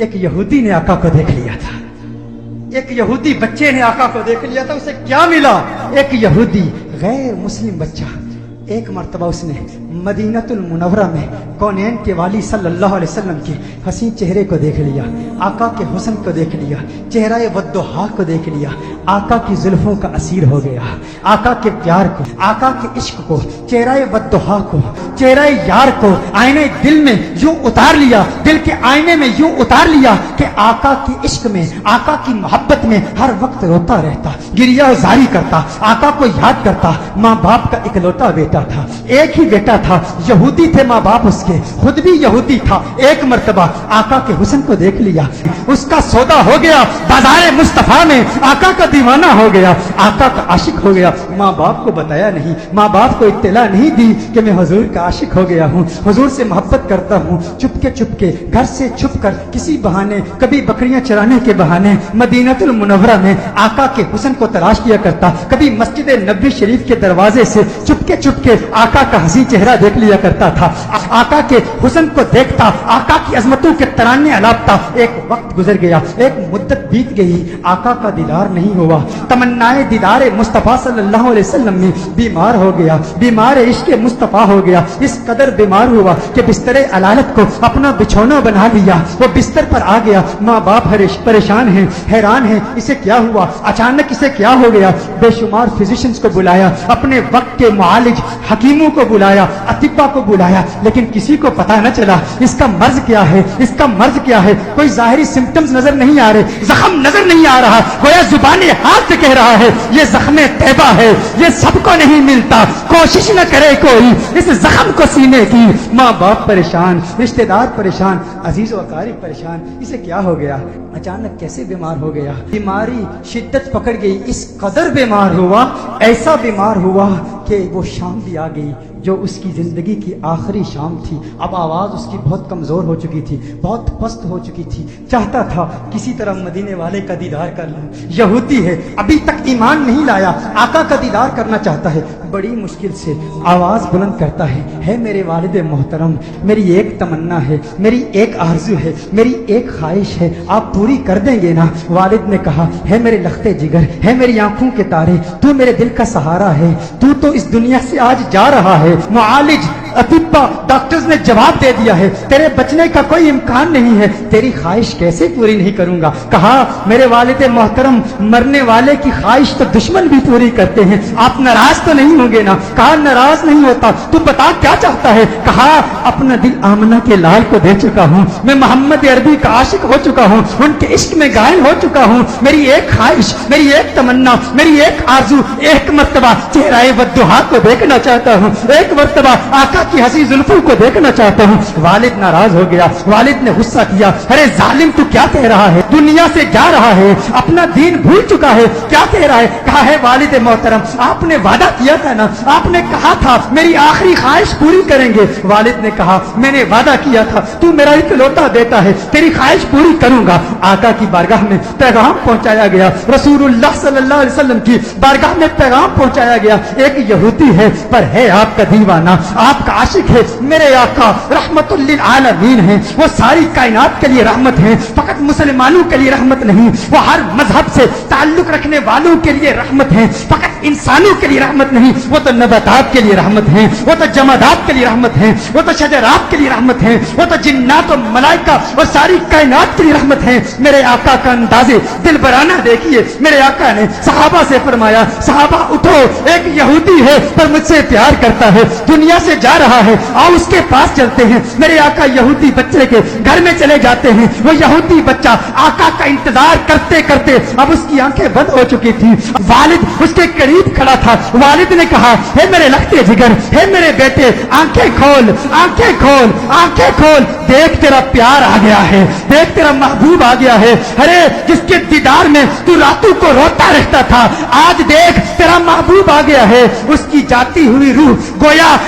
ایک یہودی نے آقا کو دیکھ لیا تھا، ایک یہودی بچے نے آقا کو دیکھ لیا تھا. اسے کیا ملا؟ ایک یہودی غیر مسلم بچہ ایک مرتبہ اس نے مدینۃ المنورہ میں کونین کے والی صلی اللہ علیہ وسلم کے حسین چہرے کو دیکھ لیا، آقا کے حسن کو دیکھ لیا، چہرہ والضحیٰ کو دیکھ لیا، آقا کی زلفوں کا اسیر ہو گیا، آقا کے پیار کو، آقا کے عشق کو، چہرہ والضحیٰ کو، چہرہ یار کو آئینے دل میں یوں اتار لیا، دل کے آئینے میں یوں اتار لیا کہ آقا کی عشق میں، آقا کی محبت میں ہر وقت روتا رہتا، گریہ زاری کرتا، آقا کو یاد کرتا. ماں باپ کا اکلوتا بیٹا تھا، ایک ہی بیٹا تھا، یہودی تھے ماں باپ اس کے، خود بھی یہودی تھا. ایک مرتبہ آقا کے حسن کو دیکھ لیا، اس کا سودا ہو گیا، بازار مصطفیٰ میں آقا کا دیوانہ ہو گیا، آقا کا عاشق ہو گیا. ماں باپ کو بتایا نہیں، ماں باپ کو اطلاع نہیں دی کہ میں حضور کا عاشق ہو گیا ہوں، حضور سے محبت کرتا ہوں. چپ کے گھر سے چھپ کر کسی بہانے، کبھی بکریاں چرانے کے بہانے مدینۃ المنورہ میں آقا کے حسن کو تلاش کیا کرتا، کبھی مسجد نبوی شریف کے دروازے سے چپ کے آقا کا حسین چہرہ دیکھ لیا کرتا تھا، آقا کے حسن کو دیکھتا، آقا کی عظمتوں کے ترانے الاپتا. ایک وقت گزر گیا، ایک مدت بیت گئی، آقا کا دیدار نہیں ہوا. تمنائے دیدار مصطفیٰ صلی اللہ علیہ وسلم میں بیمار ہو گیا، بیمار عشق مصطفیٰ ہو گیا. اس قدر بیمار ہوا کہ بستر علالت کو اپنا بچھونا بنا لیا. وہ بستر پر آ گیا، ماں باپ پریشان ہیں، حیران ہیں، اسے کیا ہوا، اچانک اسے کیا ہو گیا. بے شمار فزیشنز کو بلایا، اپنے وقت کے معالج حکیموں کو بلایا، اطباء کو بلایا، لیکن کسی کو پتہ نہ چلا اس کا مرض کیا ہے، اس کا مرض کیا ہے. کوئی ظاہری سمپٹمز نظر نہیں آ رہے، زخم نظر نہیں آ رہا، گویا زبان ہاتھ سے کہہ رہا ہے یہ زخم طیبہ ہے، یہ سب کو نہیں ملتا، کوشش نہ کرے کوئی اس زخم کو سینے کی. ماں باپ پریشان، رشتہ دار پریشان، عزیز و اقارب پریشان. اسے کیا ہو گیا، اچانک کیسے بیمار ہو گیا. بیماری شدت پکڑ گئی، اس قدر بیمار ہوا، ایسا بیمار ہوا کہ وہ شام بھی آ گئی جو اس کی زندگی کی آخری شام تھی. اب آواز اس کی بہت کمزور ہو چکی تھی، بہت پست ہو چکی تھی. چاہتا تھا کسی طرح مدینے والے کا دیدار کر لوں. یہودی ہے، ابھی تک ایمان نہیں لایا، آقا کا دیدار کرنا چاہتا ہے. بڑی مشکل سے آواز بلند کرتا ہے میرے والد محترم، میری ایک تمنا ہے، میری ایک آرزو ہے، میری ایک خواہش ہے، آپ پوری کر دیں گے نا؟ والد نے کہا ہے میرے لختے جگر، ہے میری آنکھوں کے تارے، تو میرے دل کا سہارا ہے، تو اس دنیا سے آج جا رہا ہے. معالج اطباء ڈاکٹرز نے جواب دے دیا ہے تیرے بچنے کا کوئی امکان نہیں ہے. تیری خواہش کیسے پوری نہیں کروں گا؟ کہا میرے والد محترم، مرنے والے کی خواہش تو دشمن بھی پوری کرتے ہیں، آپ ناراض تو نہیں ہوں گے نا؟ کہا ناراض نہیں ہوتا، تو بتا کیا چاہتا ہے؟ کہا اپنا دل آمنہ کے لال کو دے چکا ہوں، میں محمد عربی کا عاشق ہو چکا ہوں، ان کے عشق میں گائل ہو چکا ہوں. میری ایک خواہش، میری ایک تمنا، میری ایک آرزو، ایک مرتبہ چہرہ والضحیٰ کو دیکھنا چاہتا ہوں، ایک مرتبہ آقا کی حسین زلفوں کو دیکھنا چاہتا ہوں. والد ناراض ہو گیا، والد نے غصہ کیا، ارے ظالم تو کیا کہہ رہا ہے، دنیا سے جا رہا ہے، اپنا دین بھول چکا ہے، کیا کہہ رہا ہے؟ کہا ہے والد محترم، آپ نے وعدہ کیا تھا نا، آپ نے کہا تھا میری آخری خواہش پوری کریں گے. والد نے کہا میں نے وعدہ کیا تھا، تو میرا اکلوتا بیٹا ہے، تیری خواہش پوری کروں گا. آقا کی بارگاہ میں پیغام پہنچایا گیا، رسول اللہ صلی اللہ علیہ وسلم کی بارگاہ میں پیغام پہنچایا گیا. ایک یہودی ہے پر ہے آپ کا دیوانہ، آپ کا عاشق ہے. میرے آقا رحمت للعالمین ہیں، وہ ساری کائنات کے لیے رحمت ہیں، فقط مسلمانوں کے لیے رحمت نہیں، وہ ہر مذہب سے تعلق رکھنے والوں کے لیے رحمت ہیں، فقط انسانوں کے لیے رحمت نہیں، وہ تو نباتات کے لیے رحمت ہیں، وہ تو جمادات کے لیے رحمت ہیں، وہ تو شجرات کے لیے رحمت ہیں، وہ تو جنات و ملائکہ اور ساری کائنات کے لیے رحمت ہیں. میرے آقا کا انداز دل برانہ دیکھیے. میرے آقا نے صحابہ سے فرمایا صحابہ اٹھو، ایک یہودی ہے پر مجھ سے پیار کرتا ہے، دنیا سے جا رہا ہے، آؤ اس کے پاس چلتے ہیں. میرے آقا یہودی بچے کے گھر میں چلے جاتے ہیں. وہ یہودی بچہ آقا کا انتظار کرتے کرتے اب اس کی آنکھیں بند ہو چکی تھی. والد اس کے قریب کھڑا تھا. والد نے کہا ہے میرے لختے جگر، ہے میرے بیٹے، آنکھیں کھول، آنکھیں کھول، آنکھیں کھول، دیکھ تیرا پیار آ گیا ہے، دیکھ تیرا محبوب آ گیا ہے. ارے جس کے دیدار میں تو راتوں کو روتا رہتا تھا، آج دیکھ تیرا محبوب آ گیا ہے. اس کی جاتی ہوئی روح گویا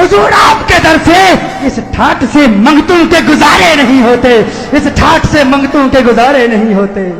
حضور آپ کے در سے اس ٹھاٹ سے منگتوں کے گزارے نہیں ہوتے، اس ٹھاٹ سے منگتوں کے گزارے نہیں ہوتے۔